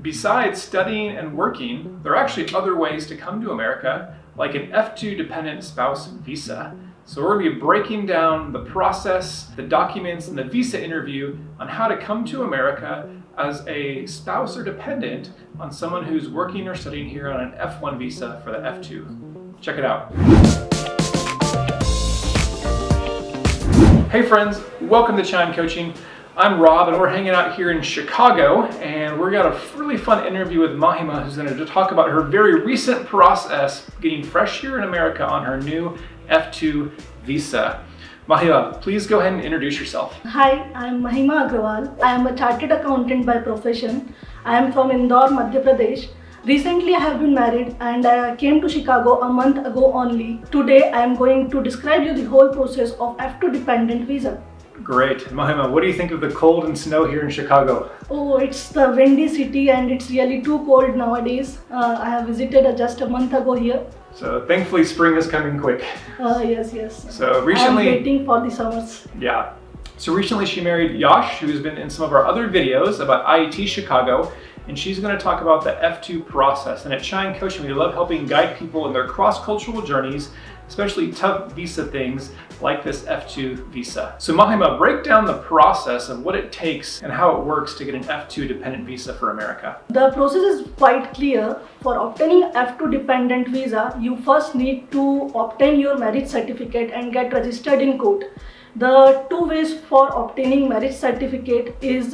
Besides studying and working, there are actually other ways to come to America, like an F2 dependent spouse visa. So we're going to be breaking down the process, the documents, and the visa interview on how to come to America as a spouse or dependent on someone who's working or studying here on an F1 visa for the F2. Check it out. Hey friends, welcome to Chime Coaching. I'm Rob and we're hanging out here in Chicago, and we're got a really fun interview with Mahima, who's going to talk about her very recent process getting fresh here in America on her new F2 visa. Mahima, please go ahead and introduce yourself. Hi, I'm Mahima Agrawal. I am a chartered accountant by profession. I am from Indore, Madhya Pradesh. Recently I have been married and I came to Chicago a month ago only. Today I am going to describe you the whole process of F2 dependent visa. Great. Mahima, what do you think of the cold and snow here in Chicago? Oh, it's the windy city and it's really too cold nowadays. I have visited just a month ago here. So thankfully spring is coming quick. Yes. So recently, I'm waiting for the summers. Yeah. So recently she married Yash, who's been in some of our other videos about IET Chicago, and she's going to talk about the F2 process. And at Chime Coaching, we love helping guide people in their cross-cultural journeys, especially tough visa things like this F2 visa. So Mahima, break down the process of what it takes and how it works to get an F2 dependent visa for America. The process is quite clear. For obtaining F2 dependent visa, you first need to obtain your marriage certificate and get registered in court. The two ways for obtaining marriage certificate is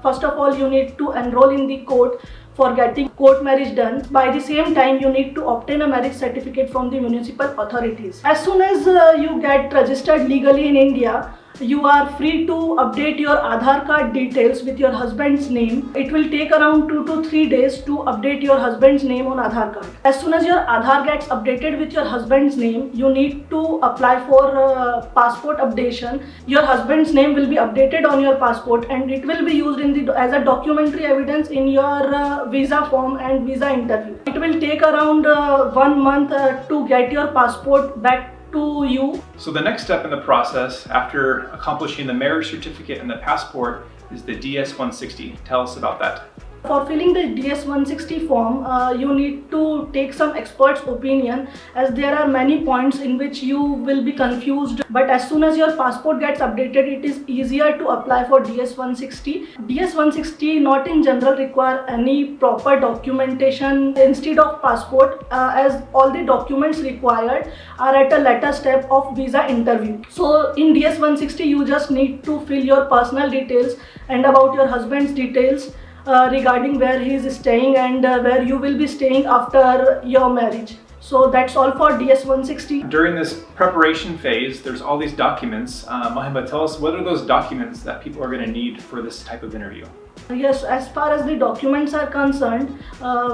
first of all, you need to enroll in the court for getting court marriage done. By the same time, you need to obtain a marriage certificate from the municipal authorities. As soon as you get registered legally in India, you are free to update your Aadhaar card details with your husband's name. It will take around 2 to 3 days to update your husband's name on Aadhaar card. As soon as your Aadhaar gets updated with your husband's name, you need to apply for passport updation. Your husband's name will be updated on your passport and it will be used as a documentary evidence in your visa form and visa interview. It will take around 1 month to get your passport back to you. So the next step in the process after accomplishing the marriage certificate and the passport is the DS-160. Tell us about that. For filling the DS-160 form, you need to take some expert's opinion, as there are many points in which you will be confused. But as soon as your passport gets updated, it is easier to apply for DS-160. DS-160 not in general require any proper documentation instead of passport, as all the documents required are at a later step of visa interview. So in DS-160, you just need to fill your personal details and about your husband's details, regarding where he is staying and where you will be staying after your marriage. So that's all for DS-160. During this preparation phase, there's all these documents. Mahima, tell us, what are those documents that people are going to need for this type of interview? Yes, as far as the documents are concerned,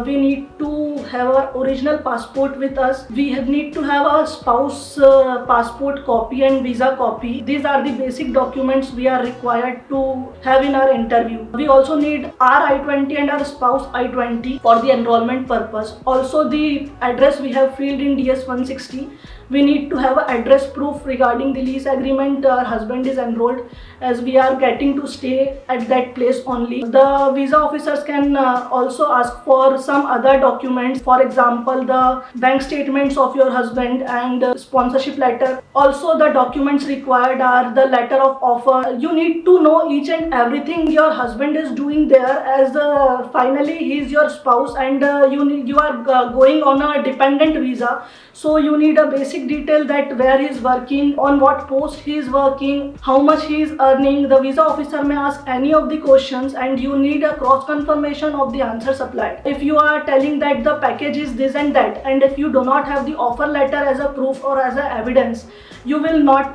we need to have our original passport with us. We need to have a spouse passport copy and visa copy. These are the basic documents we are required to have in our interview. We also need our I-20 and our spouse I-20 for the enrollment purpose. Also the address we have filled in DS-160. We need to have an address proof regarding the lease agreement our husband is enrolled, as we are getting to stay at that place only. The visa officers can also ask for some other documents, for example the bank statements of your husband and sponsorship letter. Also the documents required are the letter of offer. You need to know each and everything your husband is doing there, as finally he is your spouse and you are going on a dependent visa. So you need a basic detail that where he is working, on what post he is working, how much he is earning. The visa officer may ask any of the questions and you need a cross confirmation of the answer supplied. If you are telling that the package is this and that, and if you do not have the offer letter as a proof or as a evidence, you will not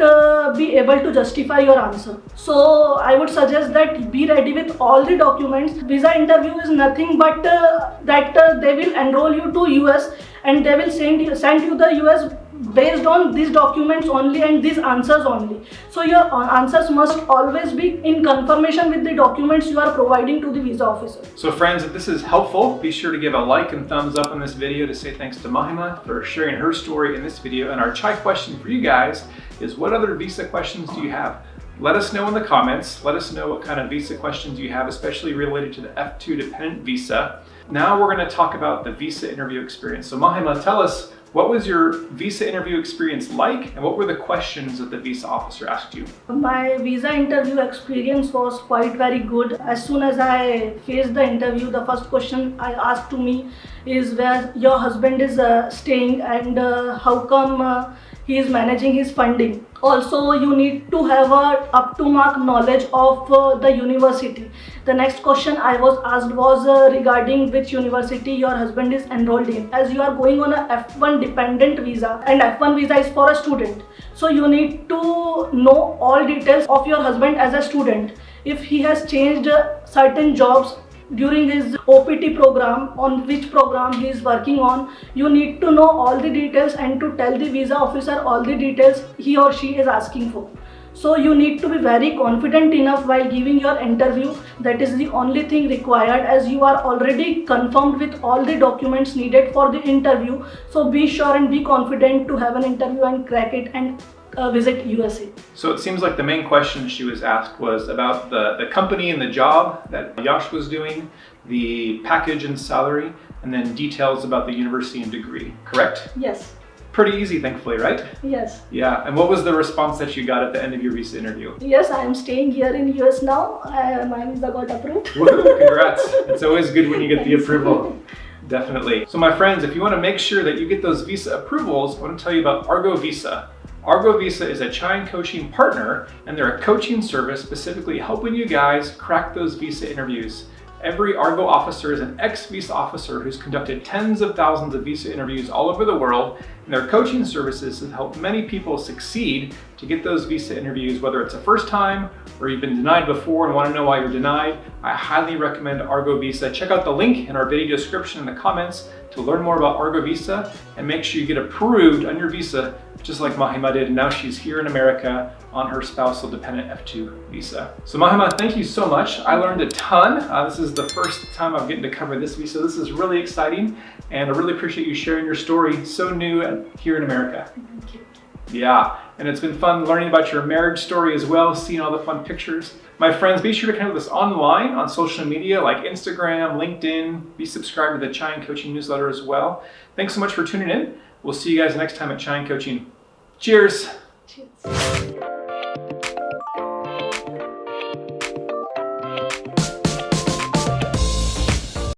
be able to justify your answer. So I would suggest that be ready with all the documents. Visa interview is nothing but that they will enroll you to US and they will send you the US based on these documents only and these answers only. So your answers must always be in confirmation with the documents you are providing to the visa officer. So friends, if this is helpful, be sure to give a like and thumbs up on this video to say thanks to Mahima for sharing her story in this video. And our chai question for you guys is, what other visa questions do you have? Let us know in the comments. Let us know what kind of visa questions you have, especially related to the F2 dependent visa. Now we're going to talk about the visa interview experience. So Mahima, tell us, what was your visa interview experience like, and what were the questions that the visa officer asked you? My visa interview experience was quite very good. As soon as I faced the interview, the first question I asked to me is where your husband is staying, and how come he is managing his funding. Also, you need to have a up-to-mark knowledge of the university. The next question I was asked was regarding which university your husband is enrolled in. As you are going on a F1 dependent visa, and F1 visa is for a student, so you need to know all details of your husband as a student. If he has changed certain jobs during his OPT program, on which program he is working on, you need to know all the details and to tell the visa officer all the details he or she is asking for. So you need to be very confident enough while giving your interview. That is the only thing required, as you are already confirmed with all the documents needed for the interview. So be sure and be confident to have an interview and crack it and visit USA. So it seems like the main question she was asked was about the company and the job that Yash was doing, the package and salary, and then details about the university and degree, correct? Yes. Pretty easy, thankfully, right? Yes. Yeah, and what was the response that you got at the end of your visa interview? Yes, I am staying here in US now. My visa got approved. Woohoo, congrats. It's always good when you get the approval. Definitely. So my friends, if you want to make sure that you get those visa approvals, I want to tell you about Argo Visa. Argo Visa is a Chine coaching partner, and they're a coaching service specifically helping you guys crack those visa interviews. Every Argo officer is an ex-visa officer who's conducted tens of thousands of visa interviews all over the world, and their coaching services have helped many people succeed to get those visa interviews, whether it's a first time or you've been denied before and want to know why you're denied. I highly recommend Argo Visa. Check out the link in our video description in the comments to learn more about Argo Visa, and make sure you get approved on your visa, just like Mahima did, and now she's here in America on her spousal dependent F2 visa. So Mahima, thank you so much. I learned a ton. This is the first time I'm getting to cover this visa. This is really exciting, and I really appreciate you sharing your story, so new here in America. Thank you. Yeah, and it's been fun learning about your marriage story as well, seeing all the fun pictures. My friends, be sure to connect with us online on social media like Instagram, LinkedIn. Be subscribed to the Chine Coaching newsletter as well. Thanks so much for tuning in. We'll see you guys next time at Chine Coaching. Cheers. Cheers.